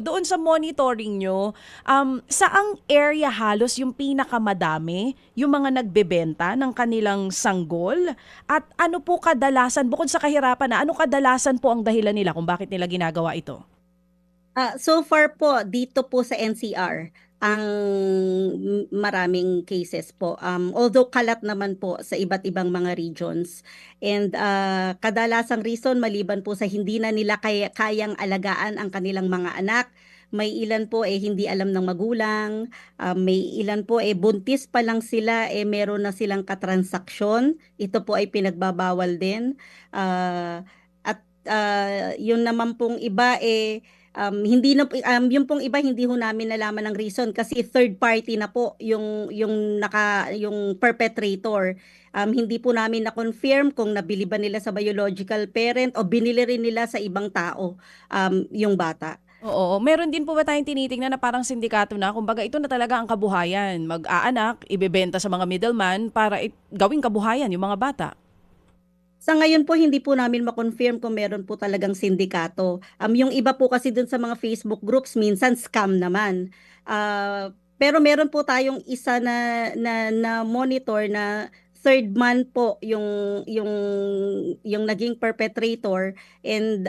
Doon sa monitoring nyo, saang area halos yung pinakamadami, yung mga nagbebenta ng kanilang sanggol? At ano po kadalasan, bukod sa kahirapan ano kadalasan po ang dahilan nila kung bakit nila ginagawa ito? So far po, dito po sa NCR, ang maraming cases po. Although kalat naman po sa iba't ibang mga regions. And kadalasang reason, maliban po sa hindi na nila kayang alagaan ang kanilang mga anak, may ilan po hindi alam ng magulang, may ilan po buntis pa lang sila, meron na silang katransaksyon. Ito po ay pinagbabawal din. At yun naman pong iba hindi na yung pong iba hindi ho namin nalaman ng reason kasi third party na po yung perpetrator. Hindi po namin na confirm kung nabili ba nila sa biological parent o binili rin nila sa ibang tao yung bata. Oo, meron din po ba tayong tinitingnan na parang sindikato na, kumbaga ito na talaga ang kabuhayan, mag-aanak, ibebenta sa mga middleman para gawing kabuhayan yung mga bata? Sa ngayon po, hindi po namin ma-confirm kung meron po talagang sindikato. Yung iba po kasi dun sa mga Facebook groups, minsan scam naman. Pero meron po tayong isa na monitor na third man po yung naging perpetrator, and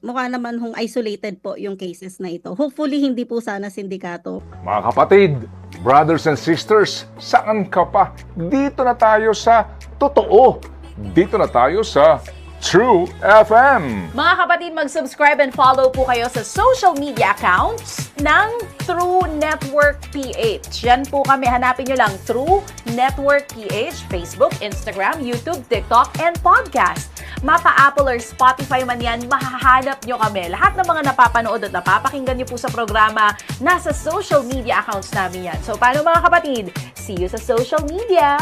mukha naman hong isolated po yung cases na ito. Hopefully hindi po sana sindikato. Mga kapatid, brothers and sisters, saan ka pa? Dito na tayo sa totoo. Dito na tayo sa True FM. Mga kapatid, mag-subscribe and follow po kayo sa social media accounts ng True Network PH. Yan po kami, hanapin nyo lang True Network PH, Facebook, Instagram, YouTube, TikTok, and podcast. Mapa Apple or Spotify man yan, mahahanap nyo kami. Lahat ng mga napapanood at napapakinggan nyo po sa programa, nasa social media accounts namin yan. So paano mga kapatid? See you sa social media!